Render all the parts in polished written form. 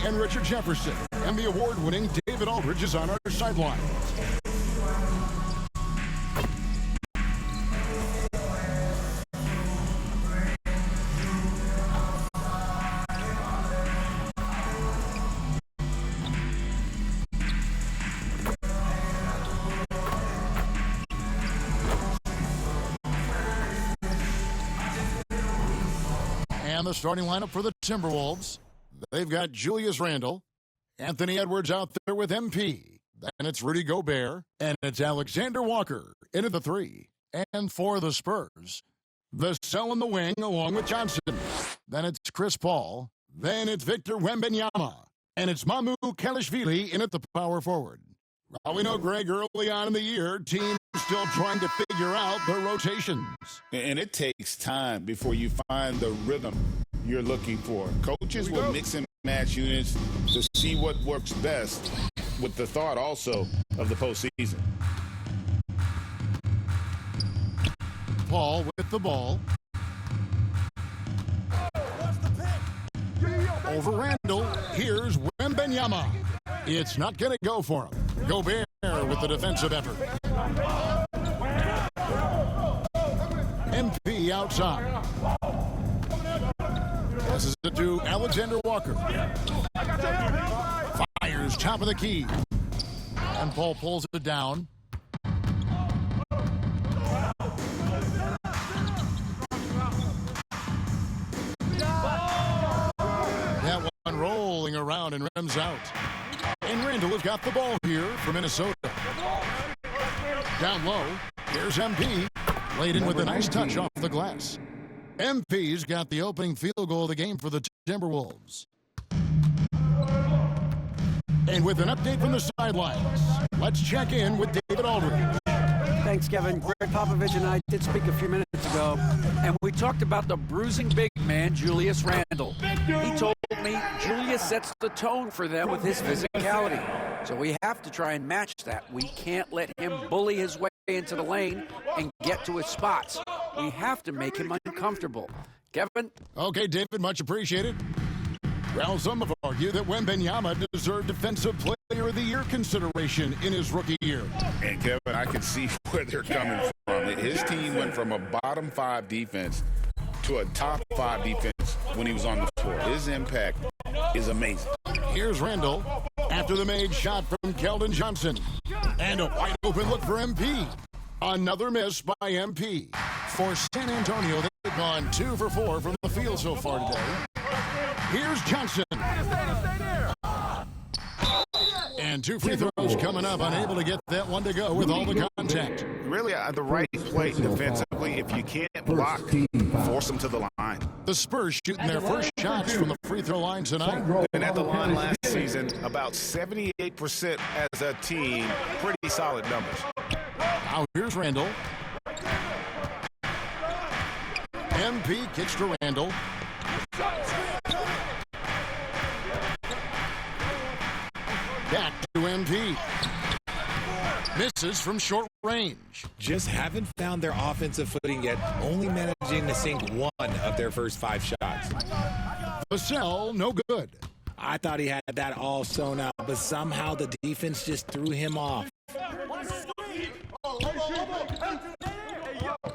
and Richard Jefferson. And the award-winning David Aldridge is on our sideline. And the starting lineup for the Timberwolves. They've got Julius Randle, Anthony Edwards out there with MP. Then it's Rudy Gobert, and it's Alexander Walker into the 3. And for the Spurs, Vassell in the wing along with Johnson. Then it's Chris Paul. Then it's Victor Wembanyama. And it's Mamu Kelishvili in at the power forward. Well, we know, Greg, early on in the year, teams still trying to figure out their rotations. And it takes time before you find the rhythm you're looking for. Coaches will mix and match units to see what works best, with the thought also of the postseason. Paul with the ball. Over Randle. Here's Wembanyama. It's not going to go for him. Gobert with the defensive effort. MP outside. Passes it to Alexander Walker. Fires top of the key. And Paul pulls it down. That one rolling around and rims out. And Randle has got the ball here for Minnesota. Down low, here's MP. Laid in with a nice touch off the glass. MP's got the opening field goal of the game for the Timberwolves. And with an update from the sidelines, let's check in with David Aldridge. Thanks, Kevin. Greg Popovich and I did speak a few minutes ago, and we talked about the bruising big man, Julius Randle. He told me Julius sets the tone for them with his physicality. So we have to try and match that. We can't let him bully his way into the lane and get to his spots. We have to make him uncomfortable. Kevin? Okay, David, much appreciated. Well, some have argued that Wembanyama deserved Defensive Player of the Year consideration in his rookie year. And, Kevin, I can see where they're coming from. His team went from a bottom 5 defense to a top 5 defense when he was on the floor. His impact is amazing. Here's Randle after the made shot from Keldon Johnson. And a wide open look for MP. Another miss by MP. For San Antonio, they've gone 2 for 4 from the field so far today. Here's Johnson. And 2 free throws coming up, unable to get that one to go with all the contact. Really the right play defensively. If you can't block, force them to the line. The Spurs shooting their first shots from the free throw line tonight. And at the line last season, about 78% as a team. Pretty solid numbers. Now here's Randle. MP kicks to Randle. Back to MP. Misses from short range. Just haven't found their offensive footing yet, only managing to sink 1 of their first 5 shots. Vassell, no good. I thought he had that all sewn up, but somehow the defense just threw him off.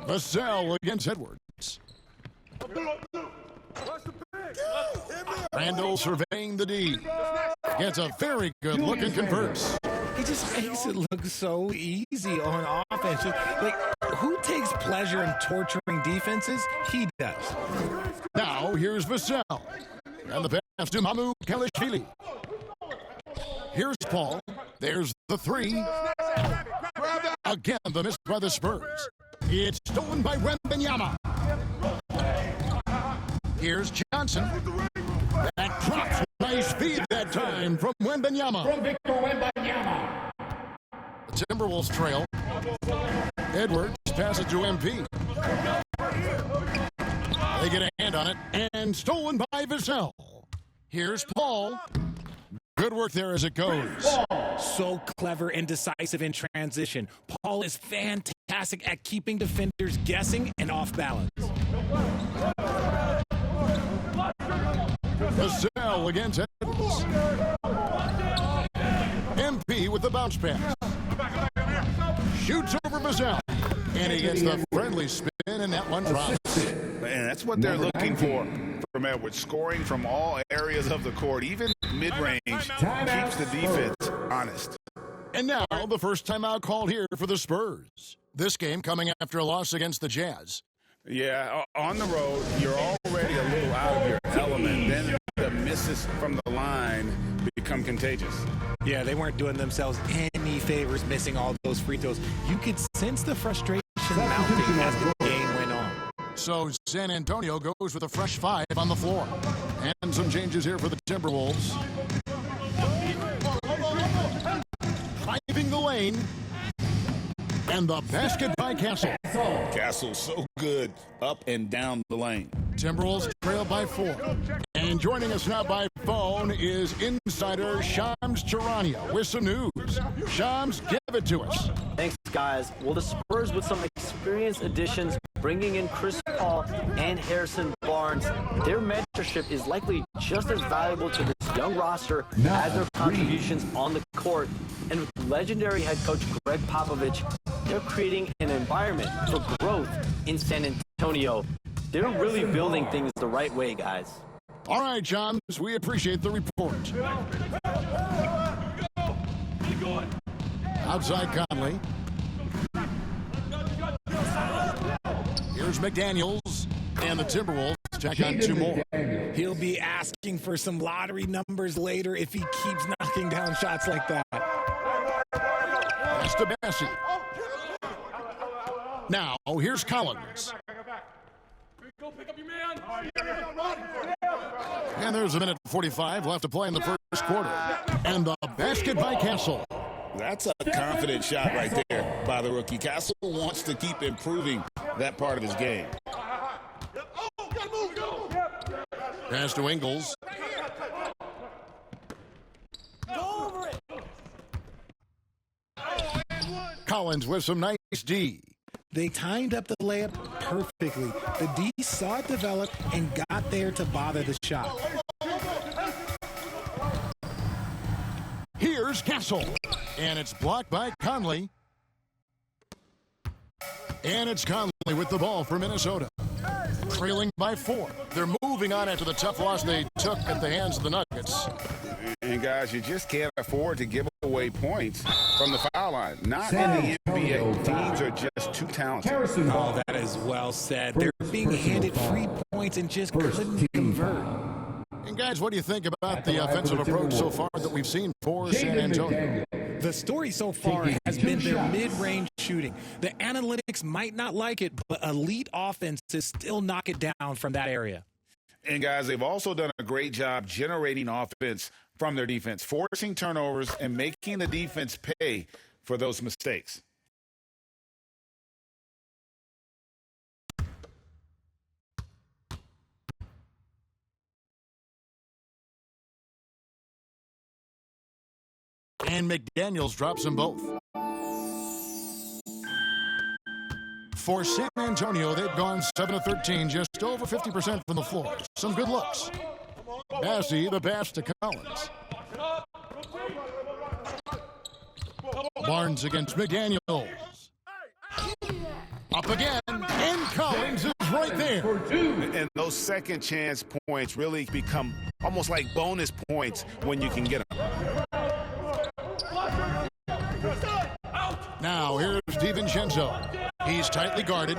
Vassell against Edwards. Randle surveying the D. Gets a very good look and converts. He just makes it look so easy on offense. Like, who takes pleasure in torturing defenses? He does. Now, here's Vassell. And the pass to Mamu Kelishvili. Here's Paul. There's the 3. Again, the miss by the Spurs. It's stolen by Wembanyama. Here's Johnson. That drops. Nice feed that time from Wembanyama. The Timberwolves trail. Edwards passes to MP. They get a hand on it, and stolen by Vassell. Here's Paul. Good work there as it goes. So clever and decisive in transition. Paul is fantastic at keeping defenders guessing and off balance. Vassell against Edwards. MP with the bounce pass. Shoots over Vassell. And he gets the friendly spin, and that one drops. Man, that's what they're looking for from Edwards. Scoring from all areas of the court, even mid-range, keeps the defense honest. And now, the first timeout called here for the Spurs. This game coming after a loss against the Jazz. Yeah, on the road, you're already a little out of your element. Then the misses from the line become contagious. Yeah, they weren't doing themselves any favors missing all those free throws. You could sense the frustration mounting as the game went on. So San Antonio goes with a fresh 5 on the floor. And some changes here for the Timberwolves. Driving the lane. And the basket by Castle. Castle so good up and down the lane. Timberwolves trail by 4. And joining us now by phone is insider Shams Charania with some news. Shams, give it to us. Thanks, guys. Well, the Spurs with some experienced additions, bringing in Chris Paul and Harrison Barnes. Their mentorship is likely just as valuable to this young roster as their contributions on the court. And with legendary head coach Greg Popovich, they're creating an environment for growth in San Antonio. They're really building things the right way, guys. All right, Shams, we appreciate the report. Outside Conley. Here's McDaniels, and the Timberwolves tack on 2 more. He'll be asking for some lottery numbers later if he keeps knocking down shots like that. That's to Bessie. Now, here's Collins. And there's a minute 45 left to play in the first quarter. And the basket by Castle. That's a confident shot right there by the rookie. Castle wants to keep improving that part of his game. Pass to Ingles. Collins with some nice D. They timed up the layup perfectly. The D saw it develop and got there to bother the shot. Here's Castle. And it's blocked by Conley. And it's Conley with the ball for Minnesota. Trailing by 4. They're moving on after the tough loss they took at the hands of the Nuggets. And guys, you just can't afford to give away points from the foul line. Not in the NBA. Teams are just too talented. Oh, that is well said. They're being handed free points and just couldn't convert. And guys, what do you think about the offensive approach so far that we've seen for San Antonio? The story so far has been their mid-range shooting. The analytics might not like it, but elite offenses still knock it down from that area. And guys, they've also done a great job generating offense from their defense, forcing turnovers and making the defense pay for those mistakes. And McDaniels drops them both. For San Antonio, they've gone 7 of 13, just over 50% from the floor. Some good looks. Bassie, the pass to Collins. Barnes against McDaniels. Up again, and Collins is right there. And those second chance points really become almost like bonus points when you can get them. Now, here's DiVincenzo. He's tightly guarded.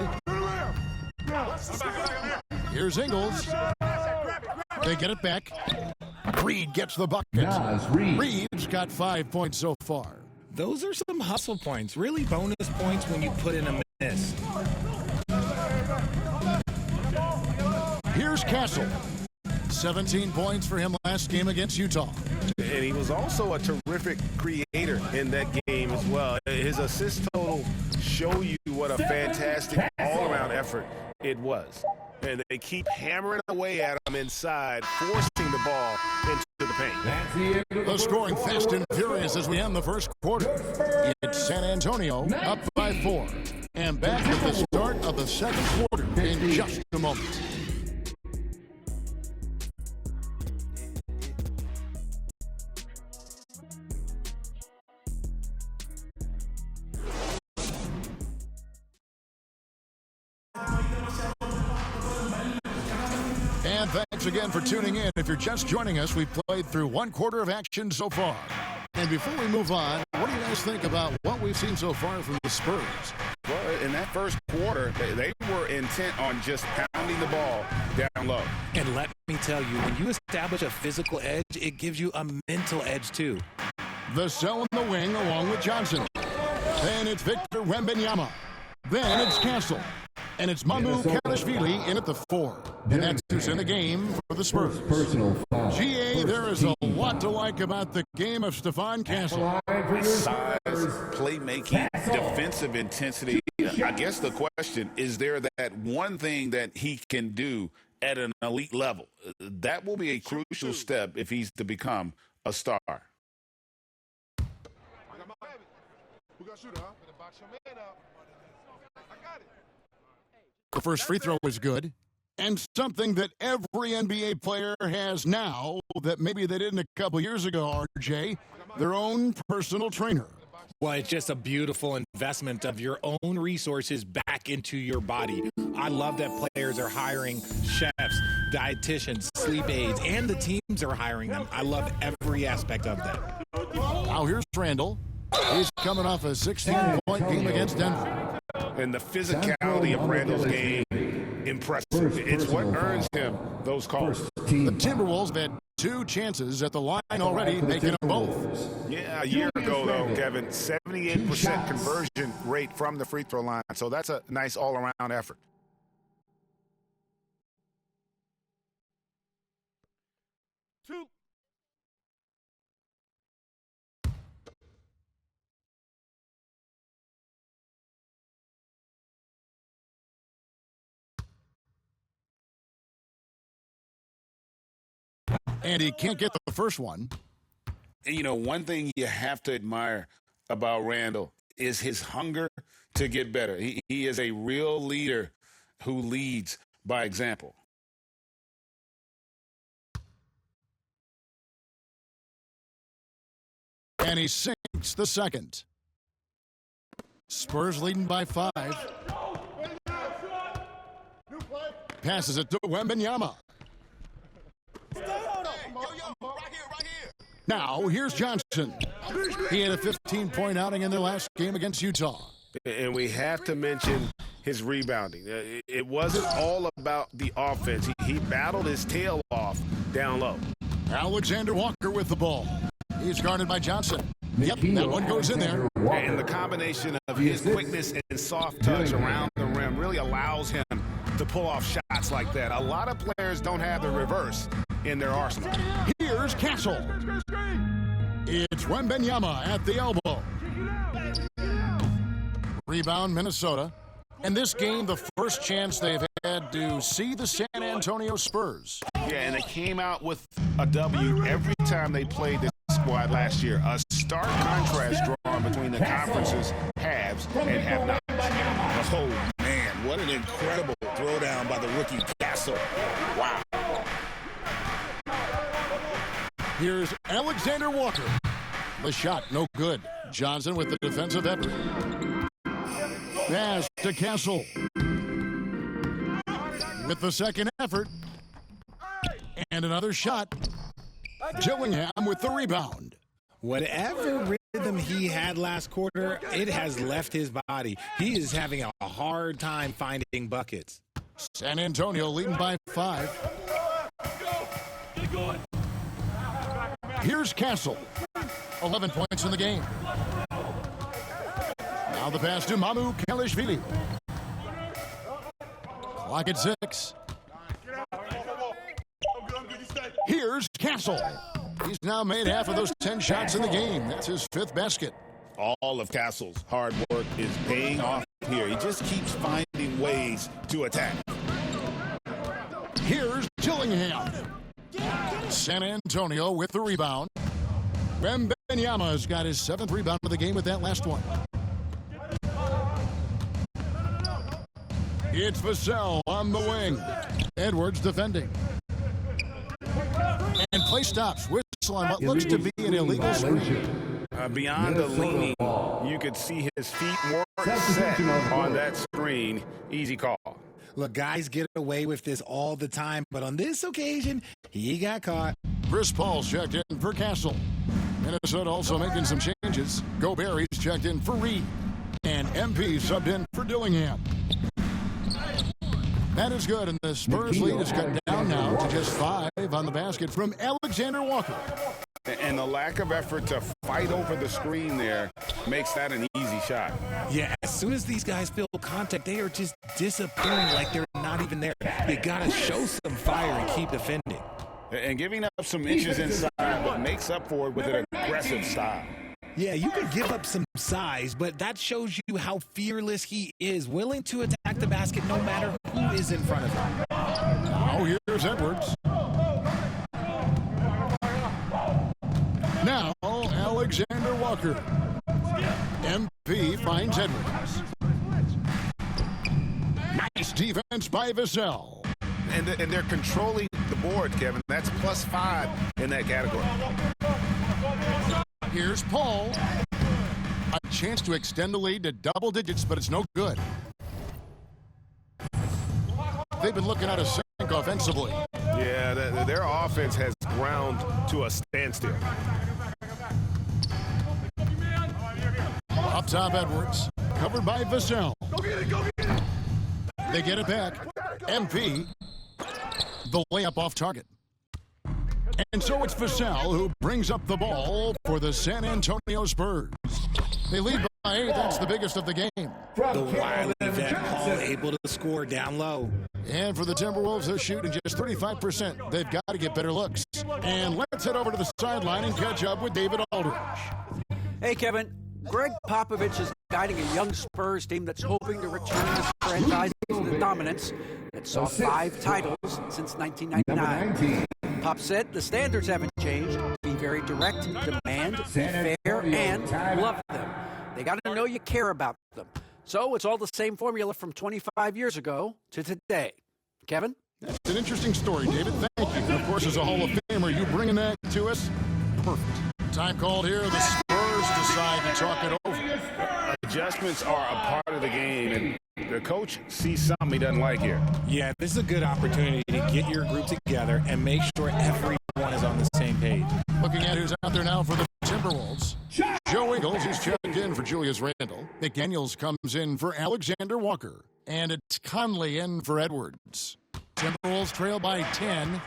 Here's Ingles. They get it back. Reed gets the bucket. Reed's got 5 points so far. Those are some hustle points, really bonus points when you put in a miss. Here's Castle. 17 points for him last game against Utah. And he was also a terrific creator in that game as well. His assist total show you what a fantastic all-around effort it was. And they keep hammering away at him inside, forcing the ball into the paint. The scoring fast and furious as we end the first quarter. It's San Antonio up by 4. And back at the start of the second quarter in just a moment. Thanks again for tuning in. If you're just joining us, we've played through one quarter of action so far. And before we move on, what do you guys think about what we've seen so far from the Spurs? Well, in that first quarter, they were intent on just pounding the ball down low. And let me tell you, when you establish a physical edge, it gives you a mental edge too. The cell in the wing along with Johnson. Then it's Victor Wembanyama. Then it's Castle. And it's Mamu Kalashvili in at the 4. And that's who's in the game for the Spurs. GA, there is a lot to like about the game of Stephon Castle. Size, playmaking, defensive intensity. I guess the question, is there that one thing that he can do at an elite level? That will be a crucial step if he's to become a star. The first free throw was good, and something that every NBA player has now that maybe they didn't a couple years ago, RJ, their own personal trainer. Well, it's just a beautiful investment of your own resources back into your body. I love that players are hiring chefs, dietitians, sleep aides, and the teams are hiring them. I love every aspect of that. Now here's Randall. He's coming off a 16-point game against Denver. And the physicality of Randall's game, impressive. It's what earns him those calls. The Timberwolves had 2 chances at the line already, making them both. Yeah, a year ago, though, Kevin, 78% conversion rate from the free throw line. So that's a nice all-around effort. And he can't get the first one. And, you know, one thing you have to admire about Randall is his hunger to get better. He is a real leader who leads by example. And he sinks the second. Spurs leading by 5. Passes it to Wembanyama. Now, here's Johnson. He had a 15-point outing in their last game against Utah. And we have to mention his rebounding. It wasn't all about the offense. He battled his tail off down low. Alexander Walker with the ball. He's guarded by Johnson. Yep, that one goes in there. And the combination of his quickness and soft touch around the rim really allows him to pull off shots like that. A lot of players don't have the reverse in their arsenal. Here's Castle. It's Wembanyama at the elbow. Rebound, Minnesota. And this game, the first chance they've had to see the San Antonio Spurs. Yeah, and they came out with a W every time they played this squad last year. A stark contrast drawn between the conference's haves and have-nots. Oh, man, what an incredible throwdown by the rookie Castle. Wow. Here's Alexander Walker. The shot, no good. Johnson with the defensive effort. Pass to Castle. With the second effort. And another shot. Gillingham with the rebound. Whatever rhythm he had last quarter, it has left his body. He is having a hard time finding buckets. San Antonio leading by 5. Here's Castle. 11 points in the game. Now the pass to Mamu Kalashvili. Clock at 6. Here's Castle. He's now made half of those 10 shots in the game. That's his 5th basket. All of Castle's hard work is paying off here. He just keeps finding ways to attack. Here's Gillingham. San Antonio with the rebound. Wembanyama's got his 7th rebound of the game with that last one. It's Vassell on the wing. Edwards defending. And play stops. Whistle on what looks to be an illegal screen. Beyond the leaning, you could see his feet weren't set on that screen. Easy call. Look, guys get away with this all the time, but on this occasion, he got caught. Chris Paul's checked in for Castle. Minnesota also making some changes. Gobert's checked in for Reed. And MP subbed in for Dillingham. That is good, and the Spurs lead is cut down now to just 5 on the basket from Alexander Walker. And the lack of effort to fight over the screen there makes that an easy shot. Yeah, as soon as these guys feel contact, they are just disappearing like they're not even there. You got to show some fire and keep defending. And giving up some inches inside, but makes up for it with an aggressive style. Yeah, you could give up some size, but that shows you how fearless he is, willing to attack the basket no matter who is in front of him. Now here's Edwards. Now Alexander Walker. MP finds Edwards. Nice defense by Vassell. And they're controlling the board, Kevin. That's +5 in that category. Here's Paul. A chance to extend the lead to double digits, but it's no good. They've been looking out of sync offensively. Yeah, their offense has ground to a standstill. Up top, Edwards. Covered by Vassell. They get it back. MP. The layup off target. And so it's Vassell who brings up the ball for the San Antonio Spurs. They lead by 8. That's the biggest of the game. The wily vet Paul able to score down low. And for the Timberwolves, they're shooting just 35%. They've got to get better looks. And let's head over to the sideline and catch up with David Aldridge. Hey, Kevin. Greg Popovich is guiding a young Spurs team that's hoping to return this franchise to the dominance that saw 5 titles since 1999. Pop said the standards haven't changed. Be very direct, demand, fair, and love them. They got to know you care about them. So it's all the same formula from 25 years ago to today. Kevin? That's an interesting story, David. Thank you. Of course, as a Hall of Famer, you bringing that to us? Perfect. Time called here. The Spurs decide to talk it over. Adjustments are a part of the game, and the coach sees something he doesn't like here. Yeah, this is a good opportunity to get your group together and make sure everyone is on the same page. Looking at who's out there now for the Timberwolves. Joe Ingles is checked in for Julius Randle. McDaniels comes in for Alexander Walker. And it's Conley in for Edwards. Timberwolves trail by 10.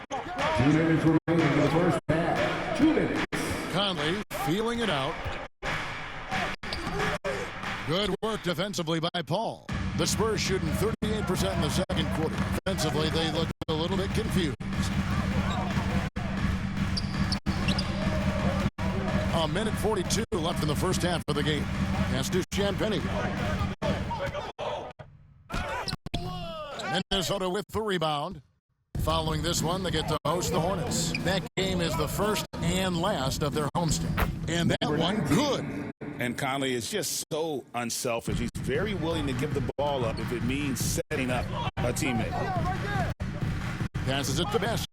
2 minutes remaining in the first half. 2 minutes. Conley feeling it out. Good work defensively by Paul. The Spurs shooting 38% in the second quarter. Defensively, they look a little bit confused. A minute 42 left in the first half of the game. Pass to Champagnie. Minnesota with the rebound. Following this one, they get to host the Hornets. That game is the first and last of their homestand. And that one, good. And Conley is just so unselfish. He's very willing to give the ball up if it means setting up a teammate. Passes it to Bessie.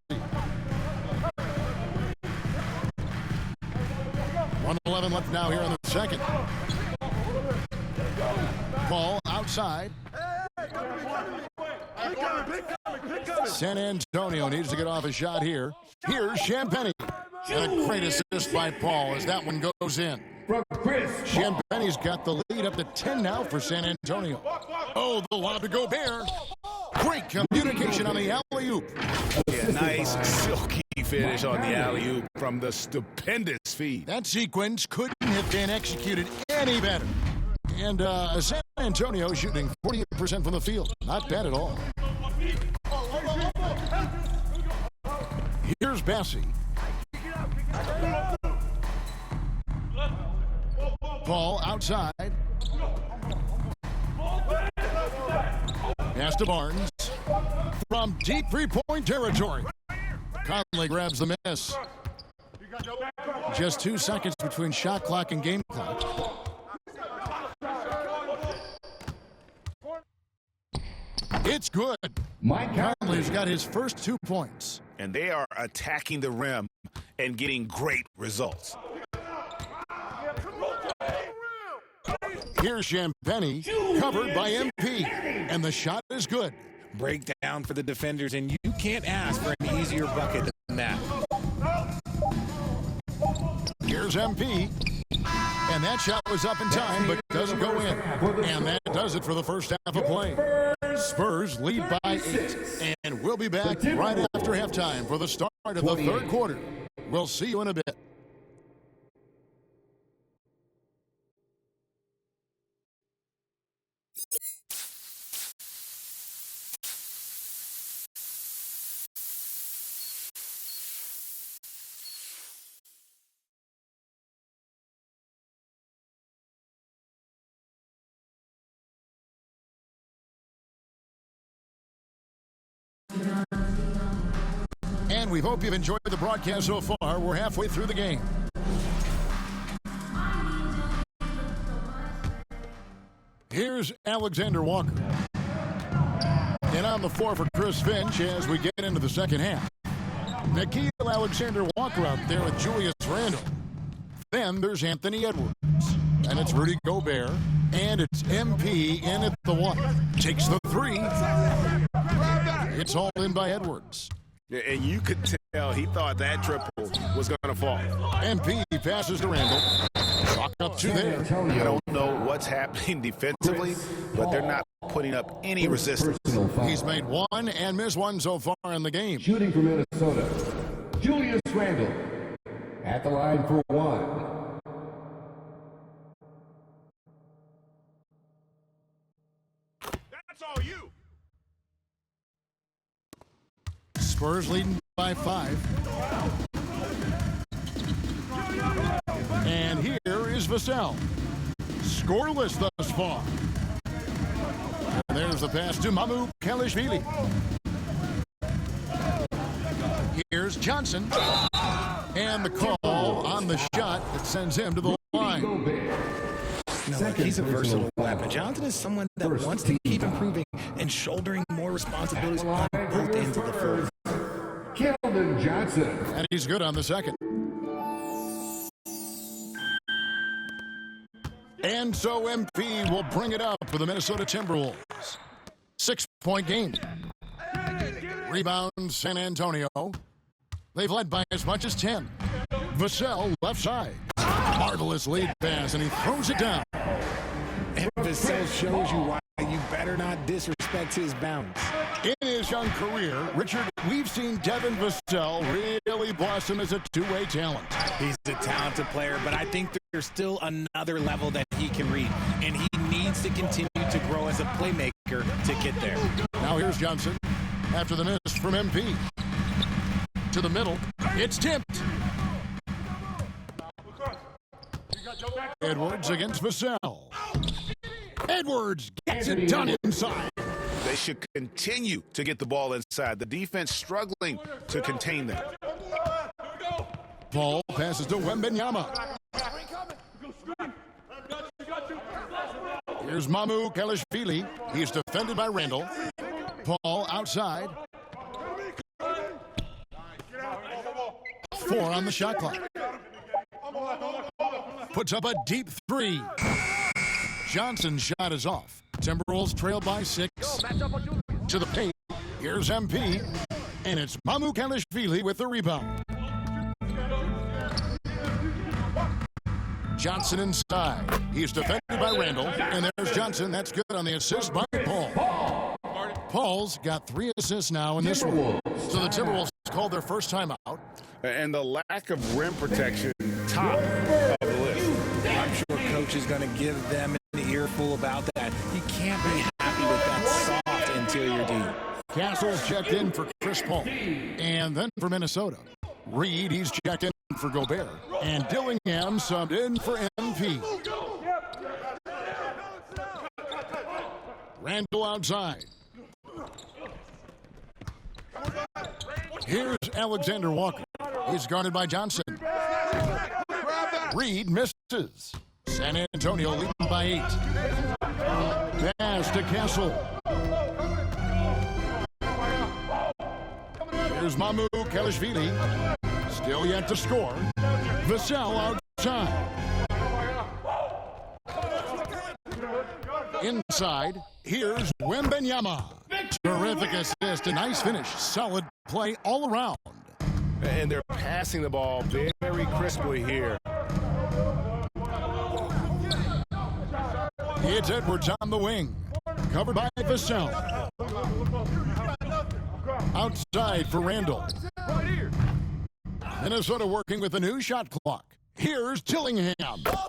1:11 left now here in the second. Ball outside. San Antonio needs to get off a shot here. Here's Champagnie. And a great assist by Paul as that one goes in. Champagnie's got the lead up to 10 now for San Antonio. Oh, the lob to Gobert. Great communication on the alley-oop. Yeah, nice silky finish on the alley-oop from the stupendous feed. That sequence couldn't have been executed any better. And San Antonio shooting 48% from the field. Not bad at all. Here's Bessie. Paul outside. Pass to Barnes. From deep three-point territory. Conley grabs the miss. Just 2 seconds between shot clock and game clock. It's good. Conley's got his first 2 points. And they are attacking the rim and getting great results. Here's Champagnie, covered by MP. And the shot is good. break down for the defenders, and you can't ask for an easier bucket than that. Here's MP. And that shot was up in time, but doesn't go in. And that does it for the first half of play. Spurs lead by 8. And we'll be back right after halftime for the start of the third quarter. We'll see you in a bit. And we hope you've enjoyed the broadcast so far. We're halfway through the game. Here's Alexander Walker. And on the floor for Chris Finch as we get into the second half. Nickeil Alexander-Walker out there with Julius Randle. Then there's Anthony Edwards. And it's Rudy Gobert. And it's MP in at the 1. Takes the 3. It's all in by Edwards. Yeah, and you could tell he thought that triple was going to fall. MP passes to Randle. Chalk up 2 there. I don't know what's happening defensively, but they're not putting up any resistance. He's made 1 and missed 1 so far in the game. Shooting for Minnesota, Julius Randle at the line for 1. That's all you. Spurs leading by 5. And here is Vassell. Scoreless thus far. And there's the pass to Mamu Kelishvili. Here's Johnson. And the call on the shot that sends him to the line. He's a versatile weapon. Johnson is someone that wants to keep improving and shouldering more responsibilities on both ends of the floor. Keldon Johnson. And he's good on the second. And so MP will bring it up for the Minnesota Timberwolves. 6-point game. Rebound San Antonio. They've led by as much as 10. Vassell left side. Marvelous lead pass, and he throws it down. And Vassell shows you why you better not disrespect his bounce. In his young career, Richard, we've seen Devin Vassell really blossom as a two-way talent. He's a talented player, but I think there's still another level that he can reach, and he needs to continue to grow as a playmaker to get there. Now here's Johnson after the miss from MP. To the middle, it's tipped. Edwards against Vassell. Edwards gets it done inside. They should continue to get the ball inside. The defense struggling to contain them. Paul passes to Wembanyama. Here's Mamu Kelishvili. He's defended by Randle. Paul outside. 4 on the shot clock. Puts up a deep 3. Johnson's shot is off. Timberwolves trail by 6. To the paint. Here's MP. And it's Mamu Kelishvili with the rebound. Johnson inside. He's defended by Randle. And there's Johnson. That's good on the assist by Paul. Paul's got 3 assists now in this one. So the Timberwolves called their first timeout. And the lack of rim protection, top of the list. I'm sure coach is going to give them an earful about that. You can't be happy with that soft interior D. Castle's checked in for Chris Paul. And then for Minnesota, Reed, he's checked in for Gobert. And Dillingham subbed in for MP. Randle outside. Here's Alexander Walker. He's guarded by Johnson. Reed misses. San Antonio leading by 8. Pass to Castle. Here's Mamu Kelishvili. Still yet to score. Vassell outside. Inside, here's Wembanyama. Terrific assist, a nice finish. Solid play all around. And they're passing the ball very crisply here. It's Edwards on the wing. Covered by Vassell. Outside for Randall. Minnesota working with a new shot clock. Here's Tillingham.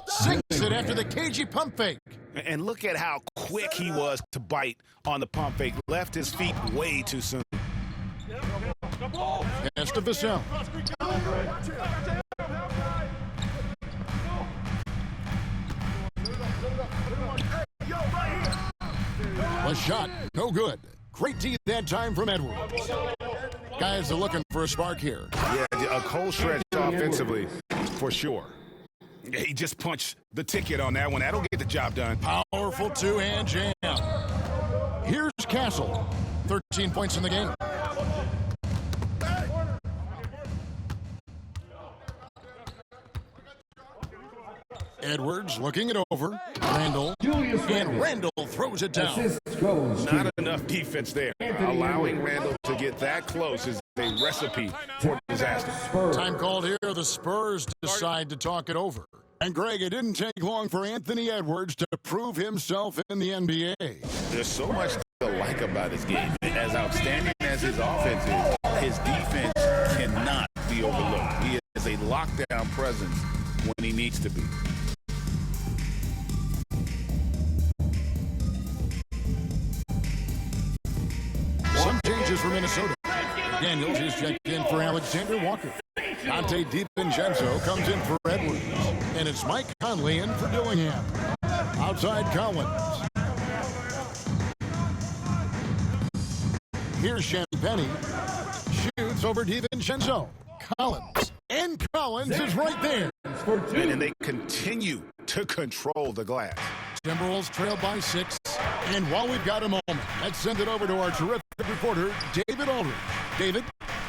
Sinks it after the cagey pump fake. And look at how quick he was to bite on the pump fake. Left his feet way too soon. Pass to Vassell. A shot, no good. Great D that time from Edwards. Guys are looking for a spark here. Yeah, a cold stretch offensively, for sure. He just punched the ticket on that one. That'll get the job done. Powerful two-hand jam. Here's Castle. 13 points in the game. Edwards looking it over. Randall. And Randall throws it down. Not enough defense there. Allowing Randall to get that close is a recipe for disaster. Time called here. The Spurs decide to talk it over. And Greg, it didn't take long for Anthony Edwards to prove himself in the NBA. There's so much to like about his game. As outstanding as his offense is, his defense cannot be overlooked. He is a lockdown presence when he needs to be. Some changes for Minnesota. Daniels is checked in for Alexander Walker. Dante DiVincenzo comes in for Edwards. And it's Mike Conley in for Dillingham. Outside Collins. Here's Champagny. Shoots over DiVincenzo. Collins. And Collins is right there. And they continue to control the glass. Timberwolves trail by 6. And while we've got a moment, let's send it over to our terrific reporter, David Aldridge. David?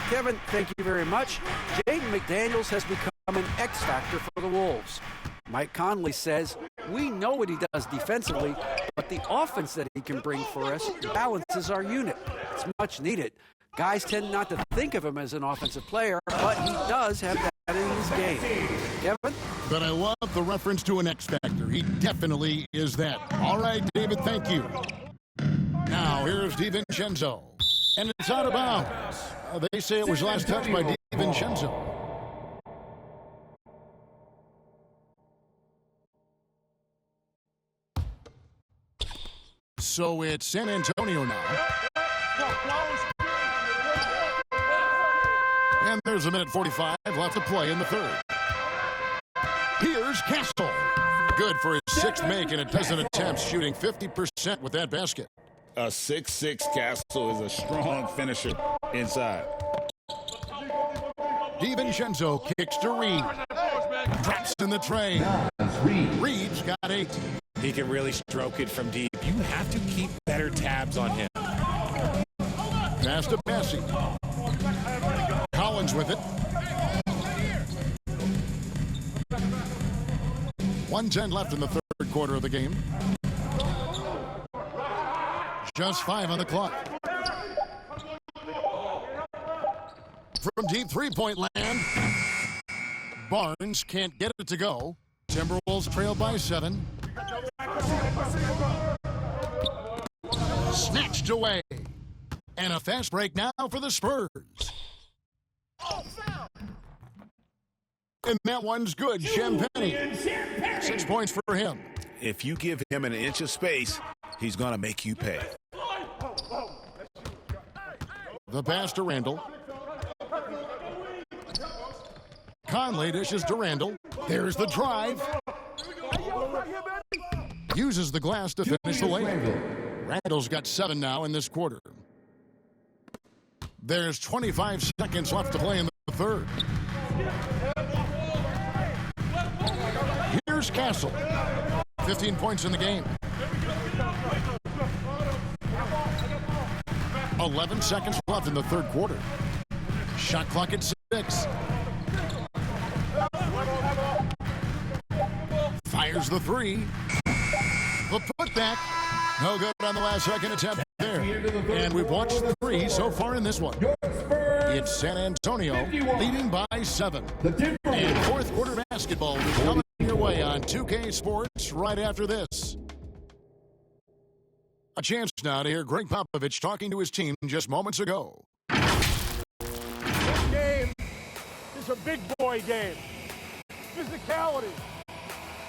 Kevin, thank you very much. Jaden McDaniels has become an X factor for the Wolves. Mike Conley says, we know what he does defensively, but the offense that he can bring for us balances our unit. It's much needed. Guys tend not to think of him as an offensive player, but he does have that in his game. Kevin? But I love the reference to an X factor. He definitely is that. All right, David, thank you. Now, here's DiVincenzo. And it's out of bounds. They say it was last touched by DiVincenzo. So it's San Antonio now. And there's a minute 45 left to play in the third. Here's Castle. Good for his sixth make and a dozen attempts, shooting 50% with that basket. A 6'6" Castle is a strong finisher inside. DiVincenzo kicks to Reed. Drops in the tray. Reed's got 8. He can really stroke it from deep. You have to keep better tabs on him. Pass to Bessie. Collins with it. 1:10 left in the third quarter of the game. Just 5 on the clock. From deep three-point land, Barnes can't get it to go. Timberwolves trail by 7. Snatched away. And a fast break now for the Spurs. And that one's good. Champagny. 6 points for him. If you give him an inch of space, he's going to make you pay. The pass to Randall. Conley dishes to Randall. There's the drive. Uses the glass to finish the layup. Randall's got 7 now in this quarter. There's 25 seconds left to play in the third. Here's Castle. 15 points in the game. 11 seconds left in the third quarter. Shot clock at 6. Fires the 3. The putback. No good on the last second attempt. there. And we've watched the three so far in this one. It's San Antonio leading by 7. And fourth quarter basketball will be coming your way on 2K Sports right after this. A chance now to hear Greg Popovich talking to his team just moments ago. This game is a big boy game. Physicality,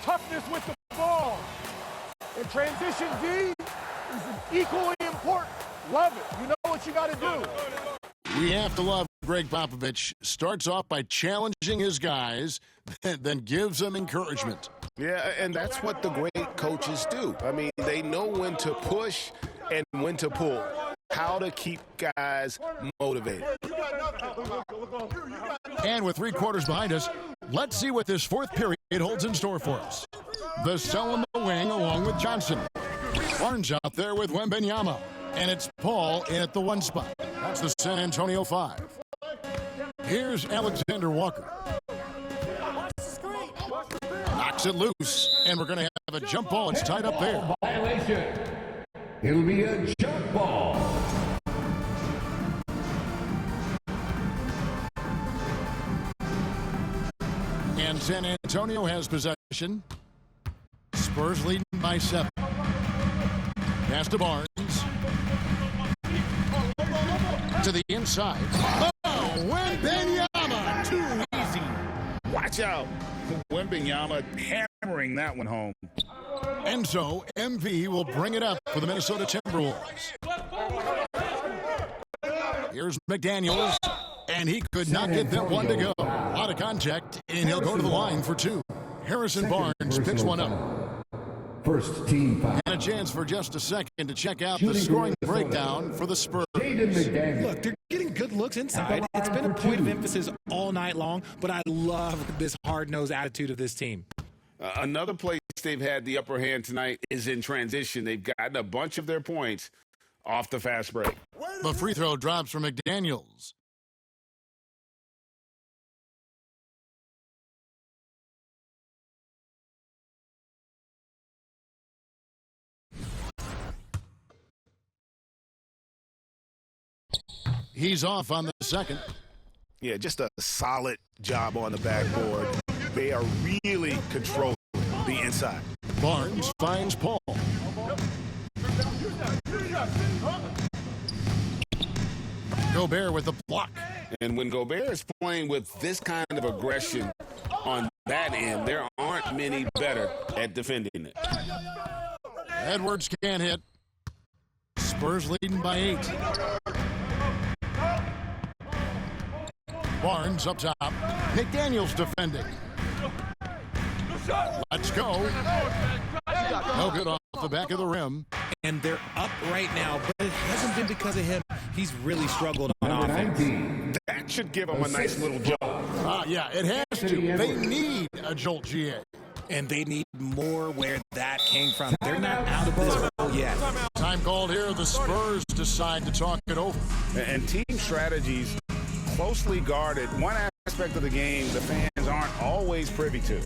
toughness with the ball, and transition D is equally important. Love it. You know what you got to do. We have to love Greg Popovich. Starts off by challenging his guys, then gives them encouragement. Yeah, and that's what the great coaches do. I mean, they know when to push and when to pull. How to keep guys motivated. And with 3 quarters behind us, let's see what this fourth period holds in store for us. The cell in the wing along with Johnson. Barnes out there with Wembanyama. And it's Paul in at the 1 spot. That's the San Antonio 5. Here's Alexander Walker. Knocks it loose, and we're going to have a jump ball. It's tied up there. Violation. It'll be a jump ball. And San Antonio has possession. Spurs leading by 7. Pass to Barnes. To the inside. Oh, Wembanyama. Too easy. Watch out for Wembanyama hammering that one home. And so MV will bring it up for the Minnesota Timberwolves. Here's McDaniels, and he could not get that one to go. Out of contact, and he'll go to the line for 2. Harrison Barnes picks one up. First team foul. And a chance for just a second to check out the scoring breakdown for the Spurs. Look, they're getting good looks inside. It's been a point of emphasis all night long, but I love this hard-nosed attitude of this team. Another place they've had the upper hand tonight is in transition. They've gotten a bunch of their points off the fast break. The free throw drops for McDaniels. He's off on the second. Yeah, just a solid job on the backboard. They are really controlling the inside. Barnes finds Paul. Gobert with the block. And when Gobert is playing with this kind of aggression on that end, there aren't many better at defending it. Edwards can't hit. Spurs leading by 8. Barnes up top. McDaniels defending. Let's go. No good off the back of the rim. And they're up right now, but it hasn't been because of him. He's really struggled on offense. That should give them a nice little jolt. Yeah, it has to. They need a jolt, GA. And they need more where that came from. They're not out of this hole yet. Time called here. The Spurs decide to talk it over. And team strategies closely guarded. One aspect of the game the fans aren't always privy to.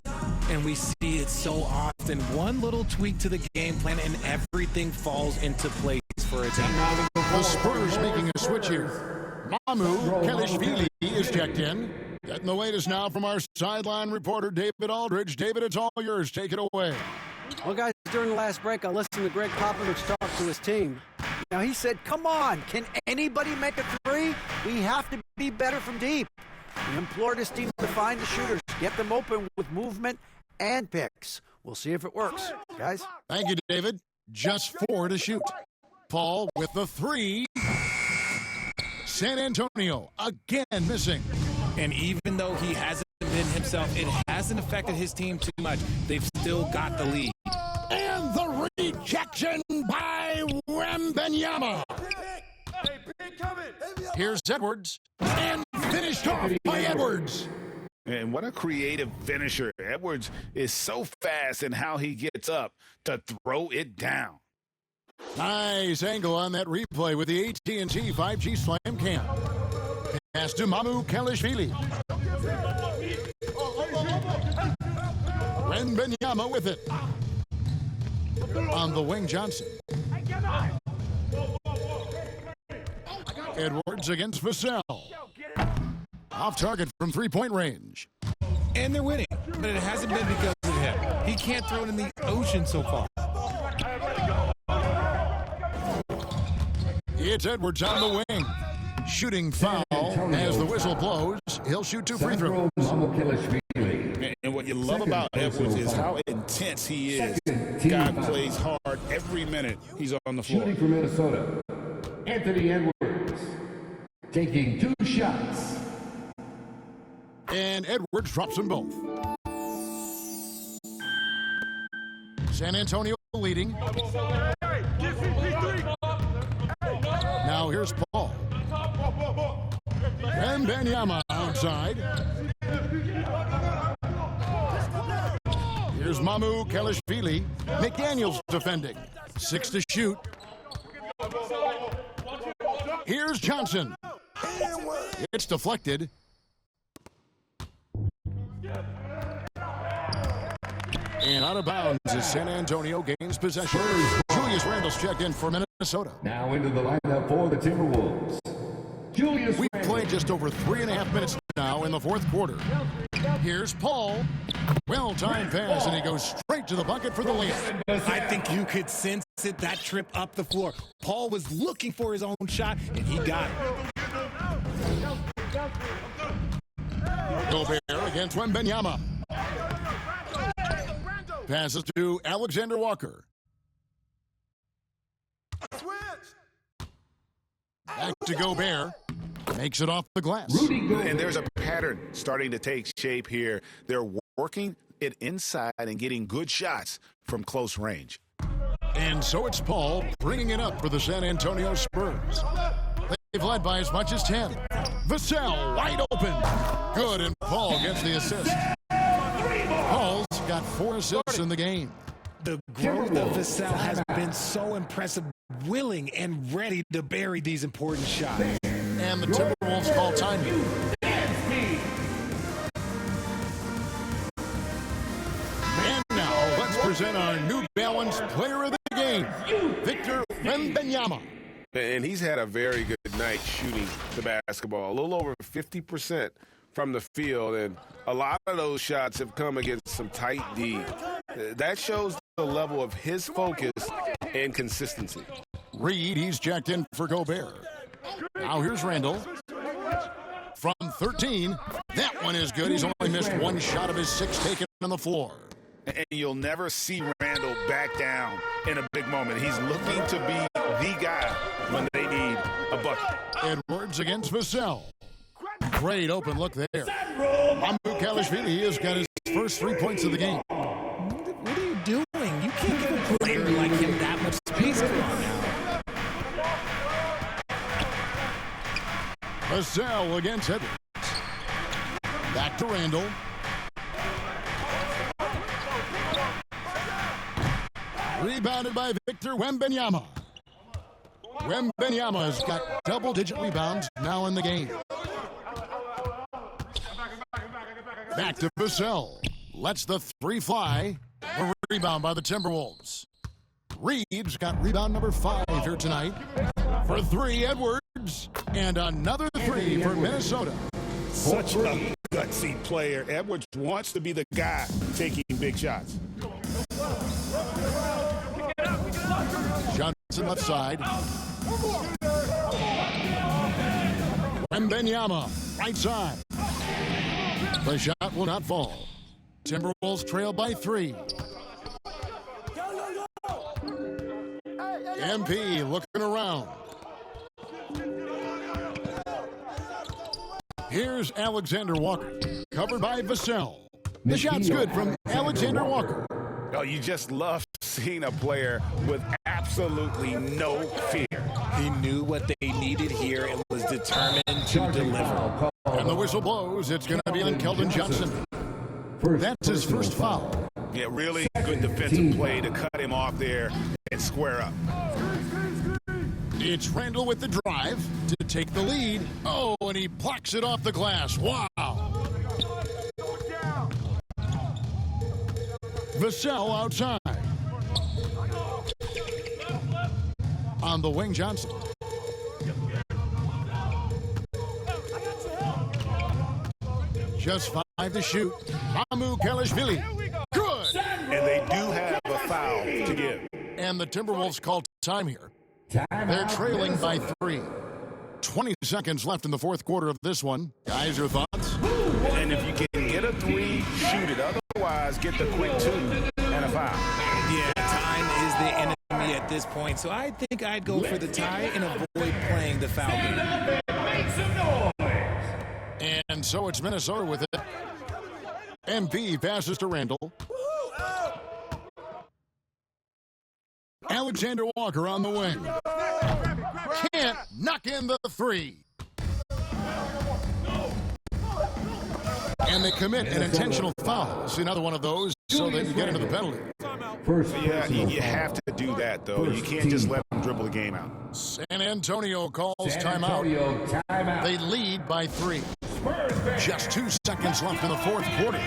And we see it so often. One little tweak to the game plan and everything falls into place for a team. The Spurs making a switch here. Mamu Kelishvili is checked in. Getting the latest now from our sideline reporter, David Aldridge. David, it's all yours. Take it away. Well, guys, during the last break, I listened to Greg Popovich talk to his team. Now, he said, come on, can anybody make a 3? We have to be better from deep. He implored his team to find the shooters, get them open with movement and picks. We'll see if it works, guys. Thank you, David. Just 4 to shoot. Paul with the 3. San Antonio again missing. And even though he hasn't been himself, it hasn't affected his team too much. They've still got the lead. And the rejection by Wembanyama. Here's Edwards. And finished off by Edwards. And what a creative finisher. Edwards is so fast in how he gets up to throw it down. Nice angle on that replay with the AT&T 5G Slam Cam. Pass to Mamu Kelishvili. Wembanyama with it. On the wing, Johnson. Edwards against Vassell. Off target from three-point range. And they're winning, but it hasn't been because of him. He can't throw it in the ocean so far. It's Edwards on the wing. Shooting foul as the whistle blows. He'll shoot 2 free throws. And what you love about Edwards is how intense he is. Guy plays hard every minute he's on the floor. Shooting for Minnesota, Anthony Edwards, taking 2 shots. And Edwards drops them both. San Antonio leading. Now here's Paul. And Wembanyama outside. Here's Mamu Kelishvili. McDaniels defending. 6 to shoot. Here's Johnson. It's deflected. And out of bounds as San Antonio gains possession. Julius Randle's checked in for Minnesota. Now into the lineup for the Timberwolves. Julius We've Randle. played just over 3.5 minutes now in the fourth quarter. Here's Paul. Well-timed pass, and he goes straight to the bucket for the layup. I think you could sense it, that trip up the floor. Paul was looking for his own shot, and he got it. Gobert against Wembanyama. Passes to Alexander Walker. Back to Gobert. Makes it off the glass. And there's a pattern starting to take shape here. They're working it inside and getting good shots from close range. And so it's Paul bringing it up for the San Antonio Spurs. They've led by as much as 10. Vassell wide open. Good, and Paul gets the assist. Paul's got 4 assists in the game. The growth of Vassell has been so impressive, willing and ready to bury these important shots. And the Timberwolves call timeout. And now let's present our New Balance player of the game, Victor Wembanyama. And he's had a very good night shooting the basketball. A little over 50% from the field, and a lot of those shots have come against some tight D. That shows the level of his focus and consistency. Reed, he's jacked in for Gobert. Now here's Randle. From 13, that one is good. He's only missed 1 shot of his 6 taken on the floor. And you'll never see Randle back down in a big moment. He's looking to be the guy when they need a bucket. Edwards against Vassell. Great open look there. Mamu Kelishvili has got his first 3 points of the game. What are you doing? You can't give a player like him that much space. Come on now. Vassell against Edwards. Back to Randle. Rebounded by Victor Wembanyama. Wembanyama has got double-digit rebounds now in the game. Back to Vassell. Lets the 3 fly. A rebound by the Timberwolves. Reed's got rebound number 5 here tonight. For 3, Edwards. And another 3 for Minnesota. Such a gutsy player. Edwards wants to be the guy taking big shots. Johnson left side. Wembanyama, right side. The shot will not fall. Timberwolves trail by 3. MP looking around. Here's Alexander Walker, covered by Vassell. The shot's good from Alexander Walker. Oh, you just love seeing a player with absolutely no fear. He knew what they needed here and was determined to deliver. And the whistle blows. It's going to be on Keldon Johnson. That's his first foul. Yeah, really good defensive play to cut him off there and square up. It's Randle with the drive to take the lead. Oh, and he blocks it off the glass. Wow. Vassell outside. On the wing, Johnson. Just 5 to shoot. Mamu Kelishvili. Good. And they do have a foul to give. And the Timberwolves call time here. Timeout, They're trailing by Minnesota. 3. 20 seconds left in the fourth quarter of this one. Guys, your thoughts? And if you can get a 3, shoot it. Otherwise, get the quick 2 and a foul. Yeah, time is the enemy at this point, so I think I'd go for the tie and avoid playing the foul game. And so it's Minnesota with it. MP passes to Randall. Alexander Walker on the wing. Can't knock in the 3. And they commit an intentional foul. See another one of those so they can get into the penalty. First Yeah, personal you have foul. to do that, though. You can't just let them dribble the game out. San Antonio calls San timeout. Antonio, timeout. They lead by 3. Spurs fans. Just 2 seconds left in the fourth quarter.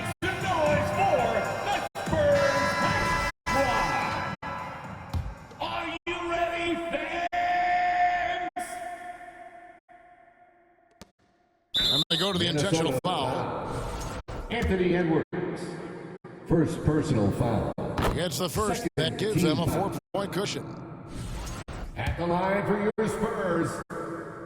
Are you ready, fans? And they go to the intentional foul. Anthony Edwards. First personal foul. It's the first that gives them a 4-point cushion. At the line for your Spurs,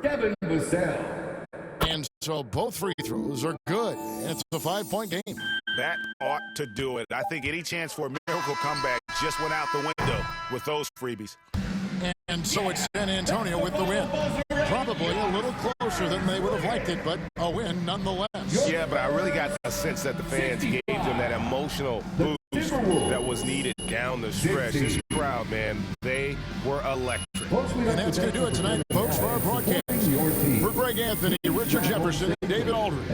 Devin Vassell. And so both free throws are good. It's a 5-point game. That ought to do it. I think any chance for a miracle comeback just went out the window with those freebies. And so it's San Antonio with the win. Probably a little closer than they would have liked it, but a win nonetheless. Yeah, but I really got a sense that the fans gave them that emotional boost that was needed down the stretch. This crowd, man, they were electric. And that's going to do it tonight, folks, for our broadcast. For Greg Anthony, Richard Jefferson, and David Aldridge,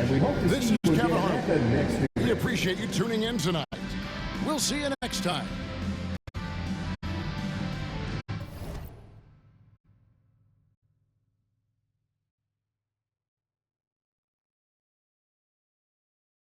this is Kevin Harlan. We appreciate you tuning in tonight. We'll see you next time.